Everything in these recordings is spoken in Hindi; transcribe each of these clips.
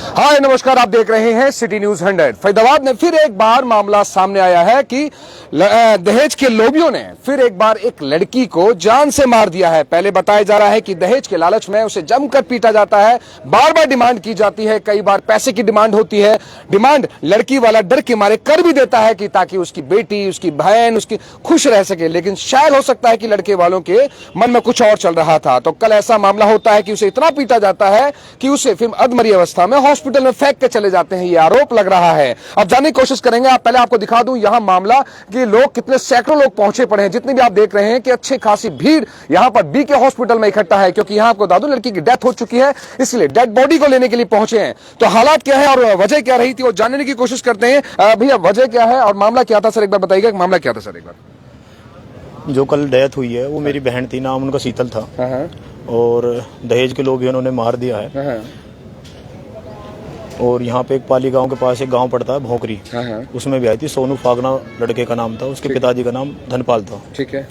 हाय नमस्कार, आप देख रहे हैं सिटी न्यूज 100। फरीदाबाद में फिर एक बार मामला सामने आया है कि दहेज के लोभियों ने फिर एक बार एक लड़की को जान से मार दिया है। पहले बताया जा रहा है कि दहेज के लालच में उसे जमकर पीटा जाता है, बार बार डिमांड की जाती है, कई बार पैसे की डिमांड होती है। डिमांड लड़की वाला डर के मारे कर भी देता है कि ताकि उसकी बेटी, उसकी बहन, उसकी खुश रह सके, लेकिन शायद हो सकता है कि लड़के वालों के मन में कुछ और चल रहा था। तो कल ऐसा मामला होता है कि उसे इतना पीटा जाता है कि उसे फिर अधमरी अवस्था में हॉस्पिटल में फेंक के चले जाते हैं। ये आरोप लग रहा है। अब जानने की कोशिश करेंगे। आप पहले आपको दिखा दूं यहां मामला कि लोग कितने सैकड़ों लोग पहुंचे पड़े हैं। जितने भी आप देख रहे हैं कि अच्छी खासी भीड़ यहां पर बीके हॉस्पिटल में इकट्ठा है, क्योंकि यहां आपको दादू लड़की की डेथ हो चुकी है, इसलिए डेड बॉडी को लेने के लिए पहुंचे हैं। तो हालात क्या है और वजह क्या रही थी वो जानने की कोशिश करते हैं। भैया वजह क्या है और मामला क्या था सर, एक बार बताइएगा। मामला क्या था सर एक बार? जो कल डेथ हुई है वो मेरी बहन थी, नाम उनका शीतल था, और दहेज के लोग उन्होंने मार दिया है। और यहाँ पे एक पाली गांव के पास एक गांव पड़ता है भोंकरी, उसमें भी आई थी। सोनू फागना लड़के का नाम था, उसके पिताजी का नाम धनपाल था। ठीक है।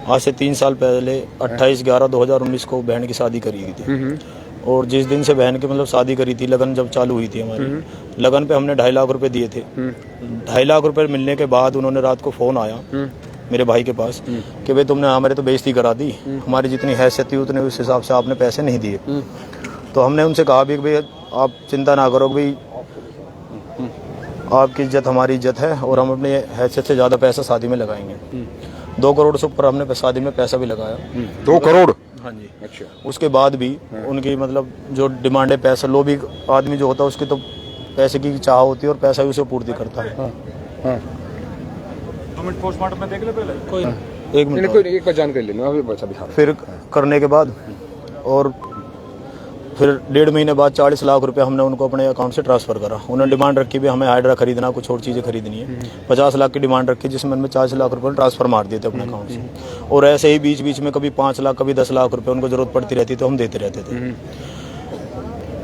आज से 3 साल पहले 28/11/2019 को बहन की शादी करी हुई थी। और जिस दिन से बहन की मतलब शादी करी थी, लगन जब चालू हुई थी हमारी, लगन पे हमने 2.5 लाख रुपए दिए थे। 2.5 लाख रुपए मिलने के बाद उन्होंने रात को फोन आया मेरे भाई के पास कि भाई तुमने हमारे तो बेइज्जती करा दी, हमारी जितनी हैसियत थी उतने उस हिसाब से आपने पैसे नहीं दिए। तो हमने उनसे कहा भी भाई आप चिंता ना करो, भाई आपकी इज्जत हमारी इज्जत है और हम अपनी हैसियत से ज़्यादा पैसा शादी में लगाएंगे। 2 करोड़ से ऊपर हमने शादी में पैसा भी लगाया। 2 करोड़? हाँ जी। अच्छा। उसके बाद भी उनकी मतलब जो डिमांड है, पैसा लोभी आदमी जो होता है उसकी तो पैसे की चाह होती है और पैसा भी उसे पूर्ति करता है। 2 मिनट पोस्टमार्टम में देख ले पहले, कोई 1 मिनट एक बार जानकारी लेना अभी बचा दिखा। फिर करने के बाद और फिर 1.5 महीने बाद 40 लाख रुपए हमने उनको अपने अकाउंट से ट्रांसफर करा। उन्होंने डिमांड रखी भी हमें हाइड्रा खरीदना, कुछ और चीज़ें खरीदनी है। 50 लाख की डिमांड रखी, जिसमें उनमें 40 लाख रुपए ट्रांसफर मार दिए थे अपने अकाउंट से। और ऐसे ही बीच बीच में कभी 5 लाख, कभी 10 लाख रुपए उनको जरूरत पड़ती रहती तो हम देते रहते थे।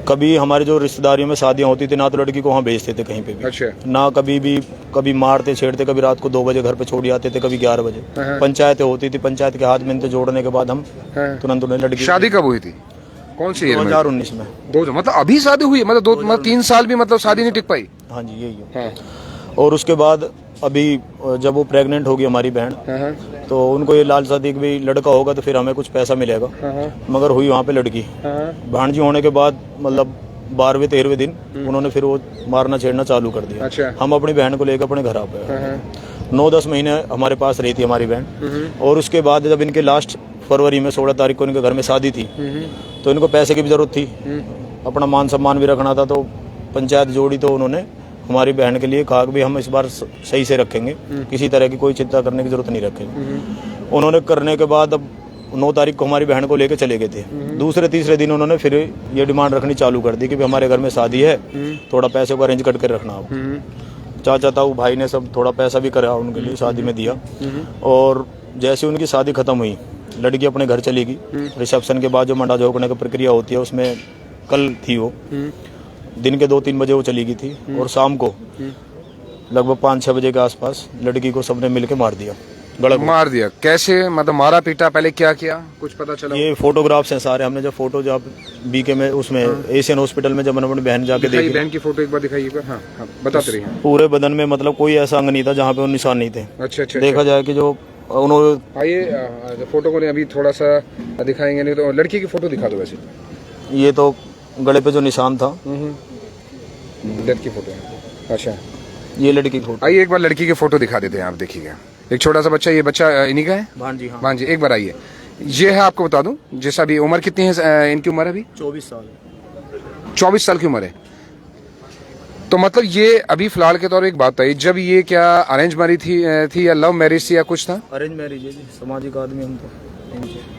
कभी हमारी जो रिश्तेदारियों में शादियां होती थी ना तो लड़की को वहाँ भेजते थे कहीं पे भी। अच्छा। ना कभी मारते छेड़ते, कभी रात को 2 बजे घर पे छोड़ आते थे, कभी 11 बजे। पंचायतें होती थी, पंचायत के हाथ में इनसे जोड़ने के बाद हम तुरंत उन्हें लड़की। शादी कब हुई थी? कौन सी? 2019 में। मतलब अभी शादी हुई है? मतलब 3 साल भी मतलब शादी नहीं टिक पाई? हाँ जी, यही है। और उसके बाद अभी जब वो प्रेग्नेंट होगी हमारी बहन, तो उनको ये लालसा थी कि भाई लड़का होगा तो फिर हमें कुछ पैसा मिलेगा। मगर हुई वहाँ पे लड़की। भांजी होने के बाद मतलब 12वें 13वें दिन उन्होंने फिर वो मारना छेड़ना चालू कर दिया। अच्छा। हम अपनी बहन को लेकर अपने घर आ पाए। 9-10 महीने हमारे पास रही थी हमारी बहन। और उसके बाद जब इनके लास्ट फरवरी में 16 तारीख को इनके घर में शादी थी, तो इनको पैसे की भी जरूरत थी, अपना मान सम्मान भी रखना था। तो पंचायत जोड़ी तो उन्होंने हमारी बहन के लिए कहा कि हम इस बार सही से रखेंगे, किसी तरह की कोई चिंता करने की जरूरत नहीं रखेंगे। उन्होंने करने के बाद अब 9 तारीख को हमारी बहन को लेकर चले गए थे। दूसरे तीसरे दिन उन्होंने फिर ये डिमांड रखनी चालू कर दी कि हमारे घर में शादी है, थोड़ा पैसे को अरेंज करके रखना आप। चाचा ताऊ भाई ने सब थोड़ा पैसा भी करा उनके लिए, शादी में दिया। और जैसे उनकी शादी खत्म हुई, लड़की अपने घर चली गई। रिसेप्शन के बाद जो मंडा झोंकने की प्रक्रिया होती है उसमें कल थी वो, दिन के 2-3 बजे वो चली गई थी। और शाम को लगभग 5-6 बजे के आसपास लड़की को सबने मिलकर मार दिया। मार दिया कैसे? मतलब मारा पीटा, पहले क्या किया कुछ पता चला? ये फोटोग्राफ्स हैं सारे। हमने जब फोटो जब बीके में उसमें एशियन हॉस्पिटल में जब अपनी बहन जाके देखी, बहन की फोटो एक बार दिखाइए। हाँ, बताते रहिए। पूरे बदन में मतलब कोई ऐसा अंग नहीं था जहाँ पे वो निशान नहीं थे। अच्छा। देखा जाए कि जो उन्होंने आइए फोटो को अभी थोड़ा सा दिखाएंगे, नहीं तो लड़की की फोटो दिखा दो। वैसे ये तो गले पे जो निशान था, डेथ की फोटो है। अच्छा, ये लड़की की फोटो। आइए एक बार लड़की की फोटो दिखा देते हैं। आप देखिएगा, एक छोटा सा बच्चा, ये बच्चा इन्हीं का है? भांजी। हाँ भांजी। एक बार आइए, ये है, आपको बता दूं जैसा भी उम्र कितनी है इनकी? उम्र अभी 24 साल। 24 साल की उम्र है। तो मतलब ये अभी फिलहाल के तौर पर एक बात है, जब ये क्या अरेंज मैरिज थी या लव मैरिज थी या कुछ था? अरेंज मैरिज है जी, सामाजिक आदमी हम तो।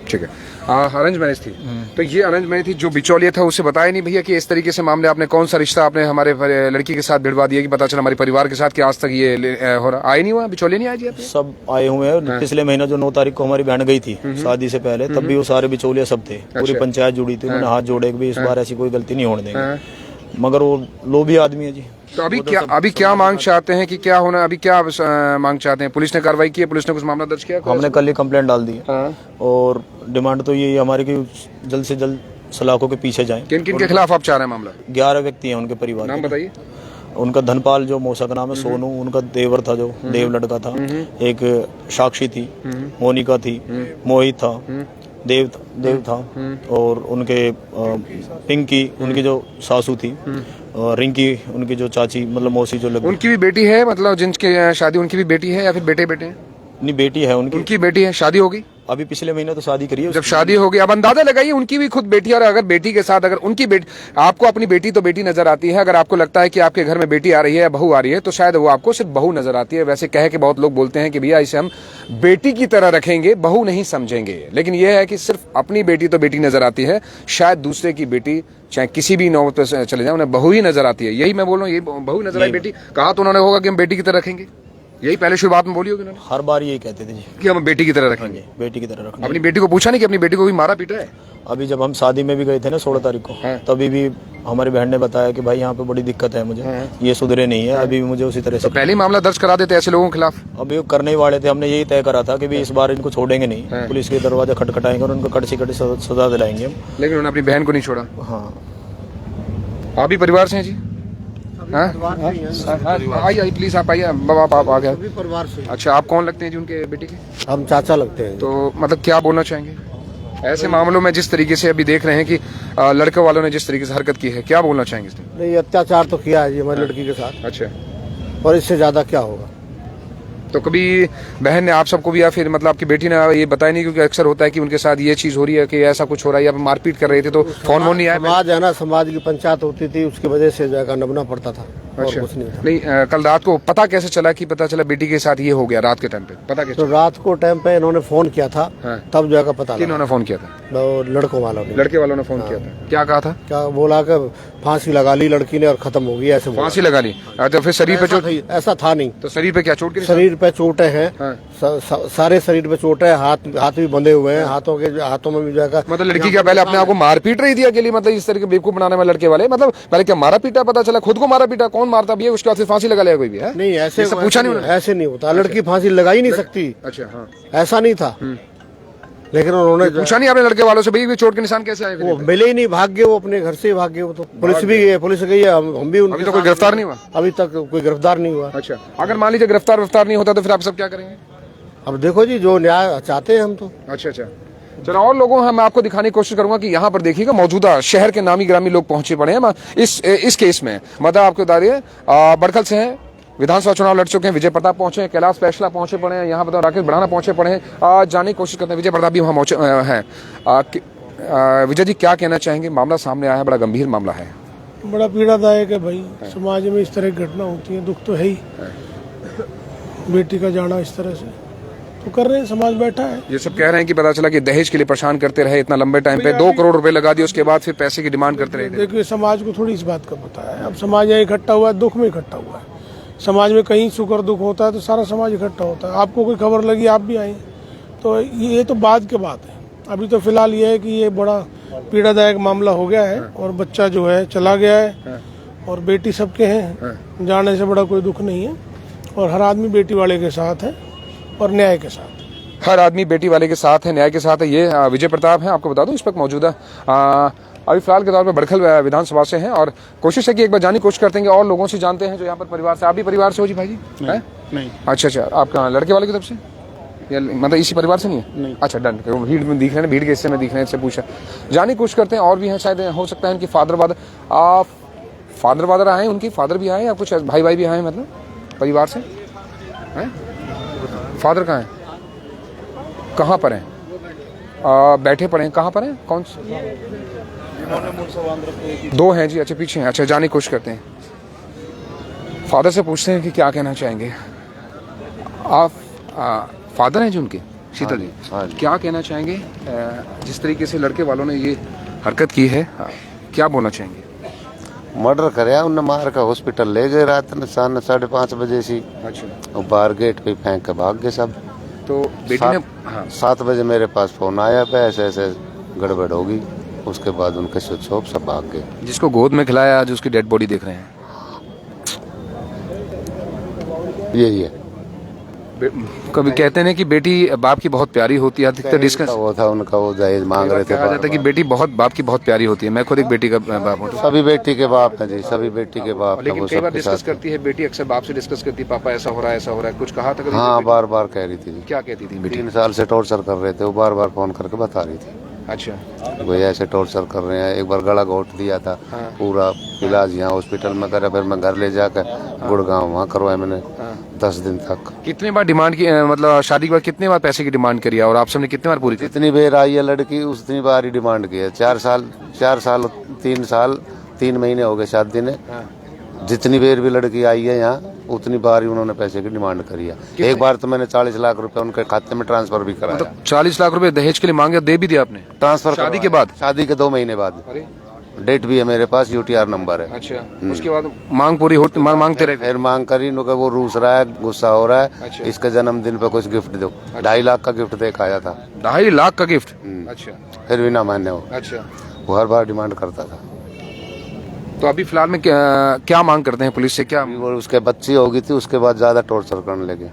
ठीक है, अरेंज मैरिज थी। तो ये अरेंज मैरिज थी। जो बिचौलिया था उसे बताया नहीं भैया कि इस तरीके से मामले, आपने कौन सा रिश्ता आपने हमारे लड़की के साथ भिड़वा दिया कि पता चला हमारे परिवार के साथ कि आज तक ये हो रहा? आए नहीं हुआ बिचौलिया? नहीं आए जी? सब आए हुए हैं। पिछले महीना जो 9 तारीख को हमारी बहन गई थी शादी से पहले, तब भी वो सारे बिचौलिया सब थे। पूरी पंचायत जुड़ी थी, उन्होंने हाथ जोड़े कि इस बार ऐसी कोई गलती नहीं होने देंगे। मगर वो लोभी आदमी है जी। तो अभी क्या मांग चाहते हैं कि क्या होना? अभी क्या मांग चाहते हैं? पुलिस ने कार्रवाई की है? पुलिस ने कुछ मामला दर्ज किया? हमने कल ही कंप्लेंट डाल दी है। और डिमांड तो ये हमारी कि जल्द से जल्द सलाखों के पीछे जाएं। किन किन के खिलाफ आप चाह रहे हैं मामला? 11 व्यक्ति हैं उनके परिवार नाम के। बताइए। उनका धनपाल जो मौसा का नाम है, सोनू उनका देवर था, जो देव लड़का था, एक साक्षी थी, मोनिका थी, मोहित था, देव था, और उनके पिंकी उनकी जो सासू थी, और रिंकी उनकी जो चाची मतलब मौसी जो लगी। उनकी भी बेटी है, मतलब जिनकी शादी उनकी भी बेटी है या फिर बेटे बेटे हैं? नहीं, बेटी है उनकी। उनकी बेटी है, शादी होगी अभी पिछले महीने तो शादी करी है जब उसकी। शादी होगी, अब अंदाजा लगाइए उनकी भी खुद बेटी है, और अगर बेटी के साथ अगर उनकी बेटी, आपको अपनी बेटी तो बेटी नजर आती है, अगर आपको लगता है कि आपके घर में बेटी आ रही है या बहू आ रही है तो शायद वो आपको सिर्फ बहू नजर आती है। वैसे कह के बहुत लोग बोलते हैं कि भैया इसे हम बेटी की तरह रखेंगे, बहू नहीं समझेंगे, लेकिन यह है कि सिर्फ अपनी बेटी तो बेटी नजर आती है, शायद दूसरे की बेटी चाहे किसी भी नौबत पे चले जाए उन्हें बहू ही नजर आती है। यही मैं बोल रहा हूँ, यही बहू नजर आई बेटी, कहा तो उन्होंने होगा कि हम बेटी की तरह रखेंगे, यही पहले शुरुआत में बोली होगी उन्होंने हर बार यही कहते थे जी कि हम बेटी की तरह रखेंगे। बेटी की तरह रखना। अपनी बेटी को पूछा नहीं कि अपनी बेटी को भी मारा पीटा है? अभी जब हम शादी में भी गए थे ना 16 तारीख को, तभी भी हमारी बहन ने बताया कि भाई यहाँ पे बड़ी दिक्कत है मुझे, ये सुधरे नहीं है, अभी भी मुझे उसी तरह से। तो पहले ही मामला दर्ज करा देते ऐसे लोगों के खिलाफ? अभी वो करने ही वाले थे, हमने यही तय करा था कि भी इस बार इनको छोड़ेंगे नहीं, पुलिस के दरवाजा खटखटाएंगे और उनको कड़सी कड़सी सजा दिलाएंगे हम। लेकिन उन्होंने अपनी बहन को नहीं छोड़ा। हाँ, आप भी परिवार से हैं जी? आइए प्लीज, आप आइए। बाबा आप आ गए परिवार से। अच्छा, आप कौन लगते हैं जी उनके बेटे के? हम चाचा लगते हैं। तो मतलब क्या बोलना चाहेंगे ऐसे मामलों में, जिस तरीके से अभी देख रहे हैं कि लड़के वालों ने जिस तरीके से हरकत की है, क्या बोलना चाहेंगे इसमें? नहीं, अत्याचार तो किया है जी हमारी लड़की के साथ, अच्छा, और इससे ज्यादा क्या होगा। तो कभी बहन ने आप सबको भी या फिर मतलब आपकी बेटी ने ये बताया नहीं? क्योंकि अक्सर होता है कि उनके साथ ये चीज हो रही है कि ऐसा कुछ हो रहा है या मारपीट कर रहे थे, तो फोन नहीं आया? समाज है ना, समाज की पंचायत होती थी, उसकी वजह से जाकर नबना पड़ता था। अच्छा, कुछ नहीं था। नहीं कल रात को पता कैसे चला कि पता चला बेटी के साथ ये हो गया? रात के टाइम पे पता कैसे? तो रात को टाइम पे इन्होंने फोन किया था, तब जाकर पता लगा। किन्होंने फोन किया था? वो लड़कों वालों ने, लड़के वालों ने फोन किया था। क्या कहा था? क्या बोला कि फांसी लगा ली लड़की ने और खत्म हो गई, ऐसे बोला। फांसी लगा ली? तो फिर शरीर पे चोट? ऐसा था नहीं। तो शरीर पे क्या चोट? शरीर पे चोटें हैं, सारे शरीर पे चोटें, हाथ भी बंधे हुए हैं, हाथों में भी जाकर। मतलब लड़की क्या पहले अपने आप को मार पीट रही थी अकेली? मतलब इस तरह के बेवकूफ बनाने में लड़के वाले, मतलब पहले क्या मारा पीटा? पता चला खुद को मारा पीटा, कौन मारता भी है, उसके बाद फिर फांसी लगा लिया कोई भी है? नहीं, ऐसे पूछा नहीं उन्होंने? ऐसे नहीं होता, लड़की फांसी लगा ही नहीं सकती। अच्छा, हाँ, ऐसा नहीं था। लेकिन उन्होंने पूछा नहीं आपने लड़के वालों से भाई चोट के निशान कैसे आए? वो मिले ही नहीं, भाग गए, वो अपने घर से ही भाग गए। वो तो पुलिस भी गई, पुलिस गई है, हम भी उनके अभी तो कोई गिरफ्तार नहीं हुआ? अभी तक कोई गिरफ्तार नहीं हुआ। अच्छा, अगर मान लीजिए गिरफ्तार नहीं होता तो फिर आप सब क्या करेंगे? अब देखो जी, जो न्याय चाहते हैं हम तो। अच्छा, चलो, और लोगों मैं आपको दिखाने की कोशिश करूंगा कि यहाँ पर देखिएगा मौजूदा शहर के नामी ग्रामी लोग पहुंचे पड़े हैं इस केस में। मतलब आपको बता रही है बड़खल से हैं, विधानसभा चुनाव लड़ चुके हैं, विजय प्रताप पहुंचे हैं, कैलाश फैसला पहुंचे पड़े हैं, यहाँ बताओ राकेश बढ़ाना पहुंचे पड़े हैं। जानने की कोशिश करते हैं, विजय प्रताप भी वहाँ पहुंचे हैं। विजय जी, क्या कहना चाहेंगे? मामला सामने आया है, बड़ा गंभीर मामला है। बड़ा पीड़ादायक है भाई, समाज में इस तरह की घटना होती है, दुख तो है ही। बेटी का जाना इस तरह से तो कर रहे हैं, समाज बैठा है। ये सब कह रहे हैं कि पता चला कि दहेज के लिए परेशान करते रहे इतना लंबे टाइम पे, 2 करोड़ रुपए लगा दिए, उसके बाद फिर पैसे की डिमांड करते रहे। देखिए, समाज को थोड़ी इस बात का पता है। अब समाज यहाँ इकट्ठा हुआ है, दुख में इकट्ठा हुआ है। समाज में कहीं सुख और दुख होता है तो सारा समाज इकट्ठा होता है। आपको कोई खबर लगी, आप भी आए, तो ये तो बाद के बात है। अभी तो फिलहाल ये है कि ये बड़ा पीड़ादायक मामला हो गया है, और बच्चा जो है चला गया है, और बेटी सबके हैं, जाने से बड़ा कोई दुख नहीं है। और हर आदमी बेटी वाले के साथ है और न्याय के साथ। हर आदमी बेटी वाले के साथ है, न्याय के साथ है। ये विजय प्रताप है, आपको बता दूं इस वक्त मौजूदा अभी फिलहाल के तौर पर बड़खल विधानसभा से हैं, और कोशिश है कि एक बार जानने की कोशिश करते हैं और लोगों से जानते हैं जो यहाँ पर परिवार से। आप भी परिवार से हो जी भाई जी? नहीं। अच्छा, आप कहाँ, लड़के वाले की तरफ से या मतलब इसी परिवार से नहीं है? नहीं। अच्छा, डन। भीड़ में दिख रहे हैं, भीड़ के हिस्से में दिख रहे हैं, इससे पूछा। जानने की कोशिश करते हैं और भी हैं, शायद हो सकता है उनकी फादर वादर आए, उनकी फादर भी आए या कुछ भाई भी आए, मतलब परिवार से हैं? फादर कहाँ है, कहाँ पर हैं? बैठे पड़े हैं, कहाँ पर हैं? कौन से? 2 हैं जी। अच्छा, पीछे हैं। अच्छा, जाने की कोशिश करते हैं, फादर से पूछते हैं कि क्या कहना चाहेंगे। आप फादर हैं जी उनके, शीतल जी? क्या कहना चाहेंगे जिस तरीके से लड़के वालों ने ये हरकत की है, क्या बोलना चाहेंगे? मर्डर कराया उनने, मार का हॉस्पिटल ले गए रात में 5:30 बजे से। अच्छा, और बाहर गेट पे फेंक के भाग गए सब। तो बेटी ने 7 बजे मेरे पास फोन आया पे ऐसे गड़बड़ होगी, उसके बाद उनके स्विच ऑफ सब भाग गए। जिसको गोद में खिलाया आज उसकी डेड बॉडी देख रहे हैं, यही है। कभी कहते हैं कि बेटी बाप की बहुत प्यारी होती है, अधिकतर डिस्कस वो था उनका, वो दहेज मांग रहे थे कहा जाता है कि बेटी बाप की बहुत प्यारी होती है। मैं खुद एक बेटी का बाप हूँ। सभी बेटी के बाप हैं जी, सभी बेटी के बाप हैं। लेकिन वो कई बार सबके डिस्कस साथ करती है बेटी, अक्सर बाप से डिस्कस करती है, पापा ऐसा हो रहा है, ऐसा हो रहा है, कुछ कहा था कभी? हाँ, बार बार कह रही थी जी। क्या कहती थी बेटी? 3 साल से टॉर्चर कर रहे थे, वो बार बार फोन करके बता रही थी अच्छा, वो ऐसे टॉर्चर कर रहे हैं। एक बार गला घोट दिया था, पूरा इलाज यहाँ हॉस्पिटल में करा, फिर मैं घर ले जाकर गुड़गांव वहाँ करवाया मैंने 10 दिन तक। कितनी बार डिमांड की, मतलब शादी के बाद कितनी बार पैसे की डिमांड करी है और आप सबने कितनी बार पूरी की? जितनी बेर आई है लड़की उतनी बार ही डिमांड की है। 4 साल 3 महीने हो गए शादी ने। जितनी बेर भी लड़की आई है यहाँ उतनी बार ही उन्होंने पैसे की डिमांड करी है। एक बार तो मैंने 40 लाख रुपए उनके खाते में ट्रांसफर भी कराया। मतलब 40 लाख रुपए दहेज के लिए मांगे, दे भी दिया आपने? ट्रांसफर शादी के बाद? शादी के 2 महीने बाद। अरे डेट भी है मेरे पास, UTR नंबर है। अच्छा, उसके बाद मांग पूरी होती, मांगते रहे? फिर मांग करी, नो वो रूस रहा है, गुस्सा हो रहा है। अच्छा। इसके जन्मदिन पे कुछ गिफ्ट दो। 2.5 लाख का गिफ्ट दे के आया था। 2.5 लाख का गिफ्ट? अच्छा फिर भी ना माने वो अच्छा। वो हर बार डिमांड करता था। तो अभी फिलहाल में क्या मांग करते हैं पुलिस से? क्या? वो उसके बच्ची होगी थी, उसके बाद ज्यादा टॉर्चर करने लगे।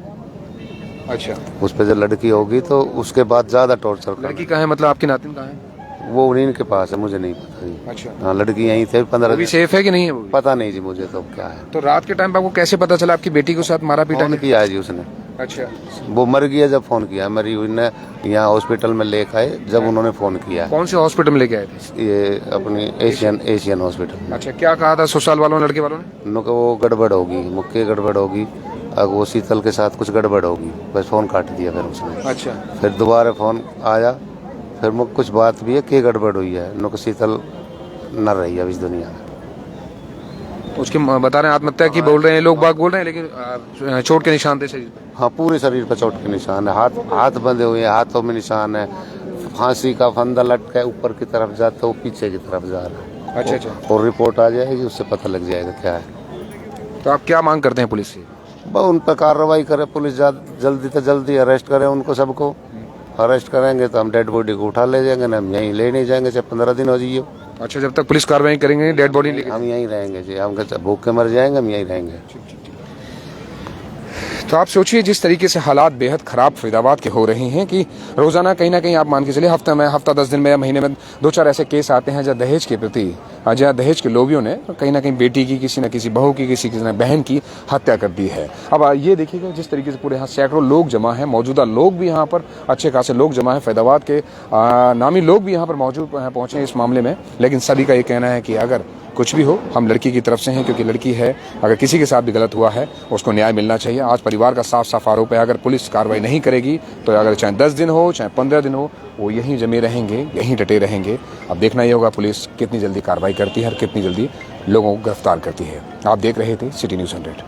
अच्छा, उस पे जो लड़की होगी तो उसके बाद ज्यादा टॉर्चर करने लड़की कहाँ है, मतलब आपकी नातिन कहाँ है? वो उन्हीं के पास है, मुझे नहीं पता जी। अच्छा, हाँ, लड़की यहीं थे 15 वो भी दिन। सेफ है कि नहीं है? वो भी? पता नहीं जी मुझे तो क्या है। तो रात के टाइम पे आपको कैसे पता चला आपकी बेटी के साथ मारा पीटा फोन किया है जी उसने। अच्छा, वो मर गई है जब फोन किया, मरी हुई ने यहाँ हॉस्पिटल में लेकर आए जब उन्होंने फोन किया। कौन से हॉस्पिटल में लेके आए थे? ये अपनी एशियन हॉस्पिटल में। अच्छा, क्या कहा था ससुराल वालों ने, लड़के वालों ने? उन्होंने कहा वो गड़बड़ होगी, मुक्के गड़बड़ होगी, अब वो शीतल के साथ कुछ गड़बड़ होगी, बस फोन काट दिया फिर उसने। अच्छा, फिर दोबारा फोन आया, फिर मुझे कुछ बात भी है कि गड़बड़ हुई है, उन्होंने शीतल न रही है अब इस दुनिया में। उसके बता रहे हैं आत्महत्या की बोल रहे हैं लोग, बाग बोल रहे हैं, लेकिन चोट के निशान थे शरीर पे। हाँ, पूरे शरीर पर चोट के निशान है, हाथ बंधे हुए हैं, हाथों में निशान है, फांसी का फंदा लटका है, ऊपर की तरफ जाता है, वो पीछे की तरफ जा रहा है। अच्छा अच्छा। और रिपोर्ट आ जाएगी, उससे पता लग जाएगा क्या है। तो आप क्या मांग करते हैं पुलिस से? बस उन पर कार्रवाई करे पुलिस, जल्दी से जल्दी अरेस्ट करे उनको, सबको अरेस्ट करेंगे तो हम डेड बॉडी को उठा ले जाएंगे ना, हम यहीं ले नहीं जाएंगे, चाहे 15 दिन हो जाइए। अच्छा, जब तक पुलिस कार्रवाई करेंगे डेड बॉडी लेके? हम यहीं रहेंगे जी, हम भूख के मर जाएंगे, हम यहीं रहेंगे। तो आप सोचिए जिस तरीके से हालात बेहद खराब फरीदाबाद के हो रहे हैं कि रोजाना कहीं ना कहीं आप मान के चलिए हफ्ता 10 दिन में या महीने में 2-4 ऐसे केस आते हैं जहाँ दहेज के प्रति, जहाँ दहेज के लोभियों ने कहीं ना कहीं बेटी की, किसी न किसी बहू की, किसी न बहन की हत्या कर दी है। अब ये देखिएगा जिस तरीके से पूरे यहाँ सैकड़ों लोग जमा है, मौजूदा लोग भी यहाँ पर अच्छे खासे लोग जमा है, फरीदाबाद के नामी लोग भी यहाँ पर मौजूद पहुंचे हैं इस मामले में। लेकिन सभी का ये कहना है कि अगर कुछ भी हो हम लड़की की तरफ से हैं, क्योंकि लड़की है, अगर किसी के साथ भी गलत हुआ है उसको न्याय मिलना चाहिए। आज परिवार का साफ साफ आरोप है, अगर पुलिस कार्रवाई नहीं करेगी तो अगर चाहे 10 दिन हो चाहे 15 दिन हो, वो यहीं जमे रहेंगे, यहीं डटे रहेंगे। अब देखना ये होगा पुलिस कितनी जल्दी कार्रवाई करती है और कितनी जल्दी लोगों को गिरफ्तार करती है। आप देख रहे थे सिटी न्यूज़ 100।